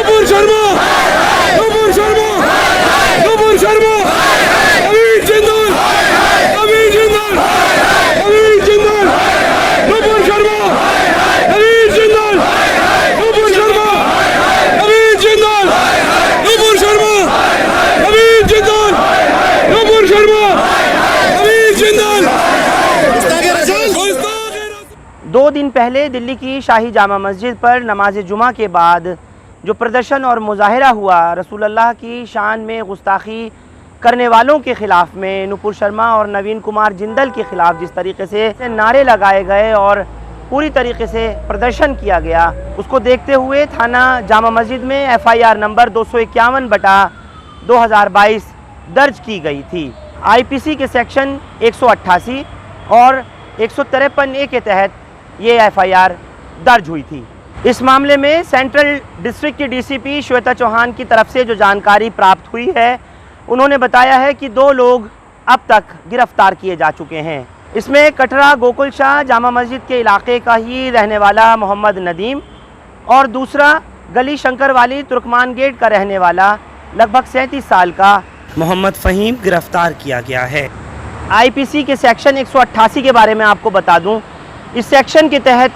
नुपुर शर्मा, नुपुर शर्मा, नुपुर शर्मा, अभी जिंदाल, अभी जिंदाल, अभी जिंदाल, नुपुर शर्मा, अभी जिंदाल, नुपुर शर्मा, अभी जिंदाल, नुपुर शर्मा, अभी जिंदाल, नुपुर शर्मा, अभी जिंदाल। 2 दिन पहले दिल्ली की शाही जामा मस्जिद पर नमाज जुमा के बाद जो प्रदर्शन और मुजाहिरा हुआ रसूलुल्लाह की शान में गुस्ताखी करने वालों के ख़िलाफ़ में नुपुर शर्मा और नवीन कुमार जिंदल के ख़िलाफ़ जिस तरीके से नारे लगाए गए और पूरी तरीके से प्रदर्शन किया गया, उसको देखते हुए थाना जामा मस्जिद में FIR नंबर 251/2022 दर्ज की गई थी। IPC के सेक्शन 188 और 153A के तहत ये FIR दर्ज हुई थी। इस मामले में सेंट्रल डिस्ट्रिक्ट की DCP श्वेता चौहान की तरफ से जो जानकारी प्राप्त हुई है, उन्होंने बताया है कि 2 लोग अब तक गिरफ्तार किए जा चुके हैं। इसमें कटरा गोकुल शाह जामा मस्जिद के इलाके का ही रहने वाला मोहम्मद नदीम और दूसरा गली शंकर वाली तुर्कमान गेट का रहने वाला लगभग 37 साल का मोहम्मद फ़हीम गिरफ्तार किया गया है। IPC के सेक्शन 188 के बारे में आपको बता दूं, इस सेक्शन के तहत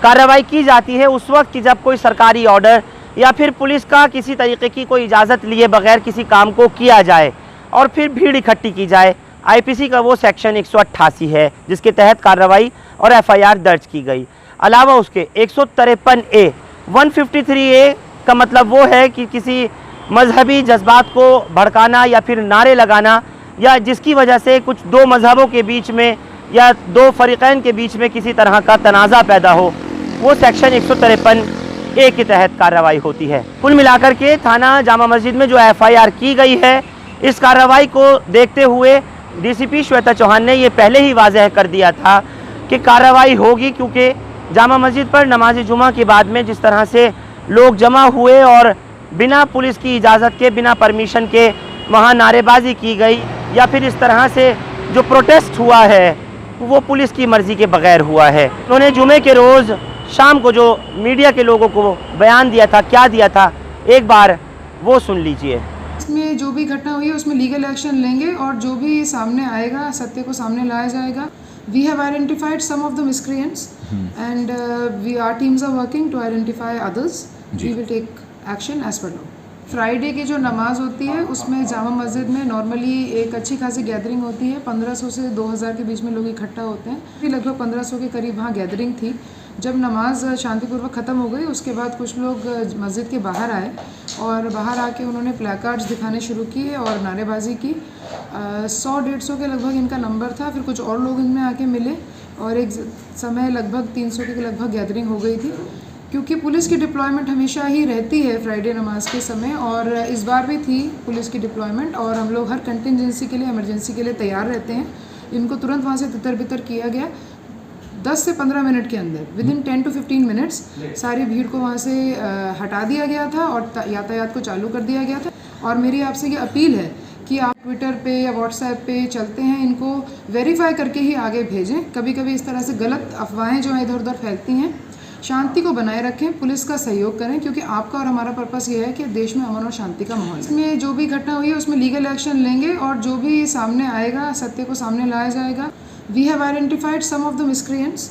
कार्रवाई की जाती है उस वक्त कि जब कोई सरकारी ऑर्डर या फिर पुलिस का किसी तरीके की कोई इजाज़त लिए बगैर किसी काम को किया जाए और फिर भीड़ इकट्ठी की जाए। IPC का वो सेक्शन 188 है जिसके तहत कार्रवाई और FIR दर्ज की गई। अलावा उसके 153A 153A का मतलब वो है कि किसी मजहबी जज्बात को भड़काना या फिर नारे लगाना या जिसकी वजह से कुछ 2 मजहबों के बीच में या 2 फरीक़ैन के बीच में किसी तरह का तनाज़ा पैदा हो, वो सेक्शन 153A के तहत कार्रवाई होती है। कुल मिलाकर के थाना जामा मस्जिद में जो FIR की गई है, इस कार्रवाई को देखते हुए DCP श्वेता चौहान ने ये पहले ही वाज़ेह कर दिया था कि कार्रवाई होगी, क्योंकि जामा मस्जिद पर नमाज जुमा के बाद में जिस तरह से लोग जमा हुए और बिना पुलिस की इजाज़त के, बिना परमिशन के वहाँ नारेबाजी की गई या फिर इस तरह से जो प्रोटेस्ट हुआ है वो पुलिस की मर्ज़ी के बगैर हुआ है। उन्होंने जुमे के रोज़ शाम को जो मीडिया के लोगों को बयान दिया था, क्या दिया था, एक बार वो सुन लीजिए। इसमें जो भी घटना हुई है उसमें लीगल एक्शन लेंगे और जो भी सामने आएगा सत्य को सामने लाया जाएगा। We have identified some of the miscreants and our teams are working to identify others. We will take action as per law. Friday की जो नमाज होती है उसमें जामा मस्जिद में नॉर्मली एक अच्छी खासी गैदरिंग होती है। 1500 से 2000 के बीच में लोग इकट्ठा होते हैं। फिर लगभग 1500 के करीब वहाँ गैदरिंग थी। जब नमाज शांतिपूर्वक ख़त्म हो गई उसके बाद कुछ लोग मस्जिद के बाहर आए और बाहर आके उन्होंने प्लेकार्ड्स दिखाने शुरू किए और नारेबाजी की। 100-150 के लगभग इनका नंबर था। फिर कुछ और लोग इनमें आके मिले और एक समय लगभग 300 के लगभग गैदरिंग हो गई थी। क्योंकि पुलिस की डिप्लॉयमेंट हमेशा ही रहती है फ्राइडे नमाज के समय, और इस बार भी थी पुलिस की डिप्लॉयमेंट, और हम लोग हर कंटिजेंसी के लिए, इमरजेंसी के लिए तैयार रहते हैं। इनको तुरंत वहाँ से तितर-बितर किया गया। 10 से 15 मिनट के अंदर, विदिन 10 to 15 मिनट्स सारी भीड़ को वहाँ से हटा दिया गया था और यातायात को चालू कर दिया गया था। और मेरी आपसे ये अपील है कि आप ट्विटर पे या व्हाट्सएप पे चलते हैं, इनको वेरीफाई करके ही आगे भेजें। कभी कभी इस तरह से गलत अफवाहें जो हैं इधर उधर फैलती हैं। शांति को बनाए रखें, पुलिस का सहयोग करें, क्योंकि आपका और हमारा पर्पस ये है कि देश में अमन और शांति का माहौल। इसमें जो भी घटना हुई है उसमें लीगल एक्शन लेंगे और जो भी सामने आएगा सत्य को सामने लाया जाएगा। We have identified some of the miscreants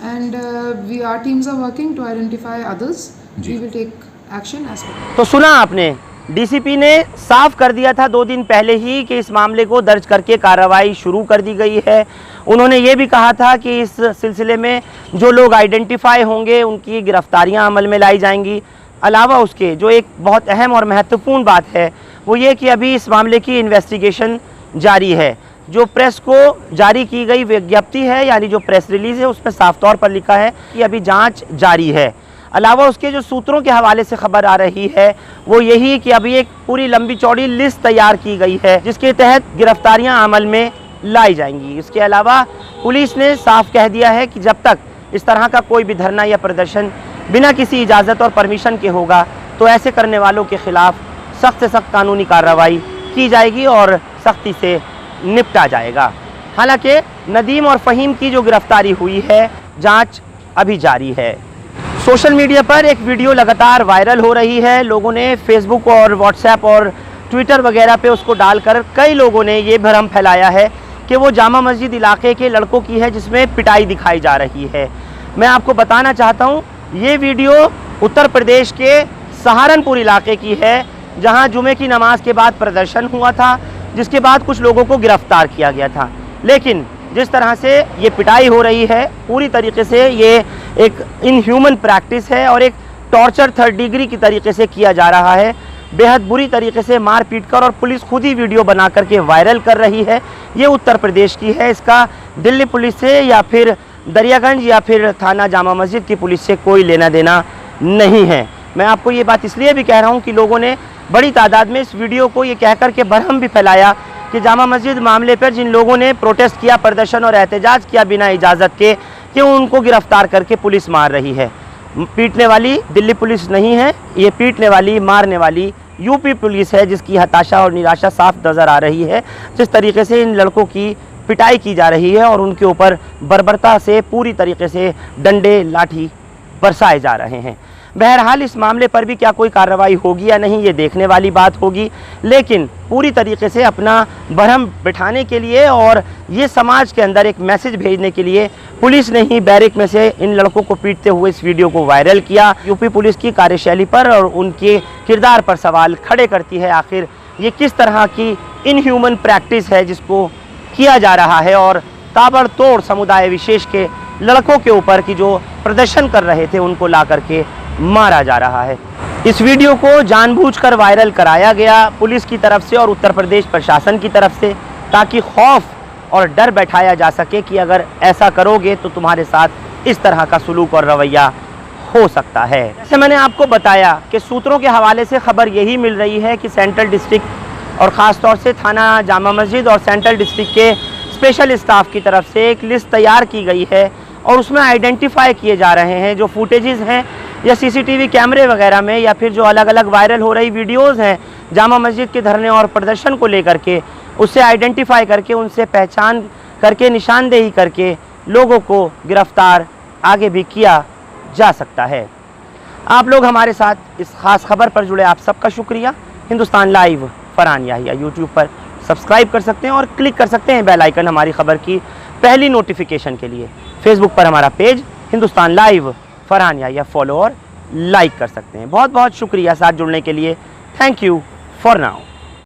and our teams are working to identify others. We will take action as well. तो सुना आपने, DCP ने साफ कर दिया था 2 दिन पहले ही कि इस मामले को दर्ज करके कार्रवाई शुरू कर दी गई है। उन्होंने ये भी कहा था कि इस सिलसिले में जो लोग आइडेंटिफाई होंगे उनकी गिरफ्तारियां अमल में लाई जाएंगी। अलावा उसके जो एक बहुत अहम और महत्वपूर्ण बात है वो ये कि अभी इस मामले की इन्वेस्टिगेशन जारी है। जो प्रेस को जारी की गई विज्ञप्ति है, यानी जो प्रेस रिलीज़ है, उसमें साफ तौर पर लिखा है कि अभी जांच जारी है। अलावा उसके जो सूत्रों के हवाले से खबर आ रही है वो यही कि अभी एक पूरी लंबी चौड़ी लिस्ट तैयार की गई है जिसके तहत गिरफ्तारियां अमल में लाई जाएंगी। इसके अलावा पुलिस ने साफ कह दिया है कि जब तक इस तरह का कोई भी धरना या प्रदर्शन बिना किसी इजाज़त और परमिशन के होगा तो ऐसे करने वालों के ख़िलाफ़ सख्त से सख्त कानूनी कार्रवाई की जाएगी और सख्ती से निपटा जाएगा। हालांकि नदीम और फ़हीम की जो गिरफ्तारी हुई है, जांच अभी जारी है। सोशल मीडिया पर एक वीडियो लगातार वायरल हो रही है। लोगों ने फेसबुक और व्हाट्सएप और ट्विटर वगैरह पे उसको डालकर कई लोगों ने ये भ्रम फैलाया है कि वो जामा मस्जिद इलाके के लड़कों की है जिसमें पिटाई दिखाई जा रही है। मैं आपको बताना चाहता हूँ ये वीडियो उत्तर प्रदेश के सहारनपुर इलाके की है, जहाँ जुमे की नमाज के बाद प्रदर्शन हुआ था, जिसके बाद कुछ लोगों को गिरफ्तार किया गया था। लेकिन जिस तरह से ये पिटाई हो रही है पूरी तरीके से ये एक इनह्यूमन प्रैक्टिस है और एक टॉर्चर 3rd डिग्री की तरीके से किया जा रहा है। बेहद बुरी तरीके से मार पीट कर और पुलिस खुद ही वीडियो बना करके वायरल कर रही है। ये उत्तर प्रदेश की है, इसका दिल्ली पुलिस से या फिर दरियागंज या फिर थाना जामा मस्जिद की पुलिस से कोई लेना देना नहीं है। मैं आपको ये बात इसलिए भी कह रहा हूँ कि लोगों ने बड़ी तादाद में इस वीडियो को ये कहकर के भ्रम भी फैलाया कि जामा मस्जिद मामले पर जिन लोगों ने प्रोटेस्ट किया, प्रदर्शन और एहतजाज किया बिना इजाज़त के, कि उनको गिरफ्तार करके पुलिस मार रही है। पीटने वाली दिल्ली पुलिस नहीं है, ये पीटने वाली मारने वाली यूपी पुलिस है, जिसकी हताशा और निराशा साफ नज़र आ रही है। जिस तरीके से इन लड़कों की पिटाई की जा रही है और उनके ऊपर बर्बरता से पूरी तरीके से डंडे लाठी बरसाए जा रहे हैं। बहरहाल इस मामले पर भी क्या कोई कार्रवाई होगी या नहीं, ये देखने वाली बात होगी। लेकिन पूरी तरीके से अपना भ्रम बिठाने के लिए और ये समाज के अंदर एक मैसेज भेजने के लिए पुलिस ने ही बैरिक में से इन लड़कों को पीटते हुए इस वीडियो को वायरल किया। यूपी पुलिस की कार्यशैली पर और उनके किरदार पर सवाल खड़े करती है। आखिर ये किस तरह की इनह्यूमन प्रैक्टिस है जिसको किया जा रहा है और ताबड़तोड़ समुदाय विशेष के लड़कों के ऊपर की जो प्रदर्शन कर रहे थे उनको ला करके मारा जा रहा है। इस वीडियो को जानबूझकर वायरल कराया गया पुलिस की तरफ से और उत्तर प्रदेश प्रशासन की तरफ से, ताकि खौफ और डर बैठाया जा सके कि अगर ऐसा करोगे तो तुम्हारे साथ इस तरह का सुलूक और रवैया हो सकता है। जैसे मैंने आपको बताया कि सूत्रों के हवाले से खबर यही मिल रही है कि सेंट्रल डिस्ट्रिक्ट और ख़ास तौर से थाना जामा मस्जिद और सेंट्रल डिस्ट्रिक्ट के स्पेशल स्टाफ की तरफ से एक लिस्ट तैयार की गई है और उसमें आइडेंटिफाई किए जा रहे हैं जो फुटेजेस हैं या सीसीटीवी कैमरे वगैरह में या फिर जो अलग अलग वायरल हो रही वीडियोस हैं जामा मस्जिद के धरने और प्रदर्शन को लेकर के, उससे आइडेंटिफाई करके उनसे पहचान करके निशानदेही करके लोगों को गिरफ्तार आगे भी किया जा सकता है। आप लोग हमारे साथ इस खास खबर पर जुड़े, आप सबका शुक्रिया। हिंदुस्तान लाइव फरहान याहिया यूट्यूब पर सब्सक्राइब कर सकते हैं और क्लिक कर सकते हैं बेल आइकन हमारी खबर की पहली नोटिफिकेशन के लिए। फेसबुक पर हमारा page Hindustan Live Farhan Yahiya follow और लाइक कर सकते हैं। बहुत बहुत शुक्रिया साथ जुड़ने के लिए। Thank you for now.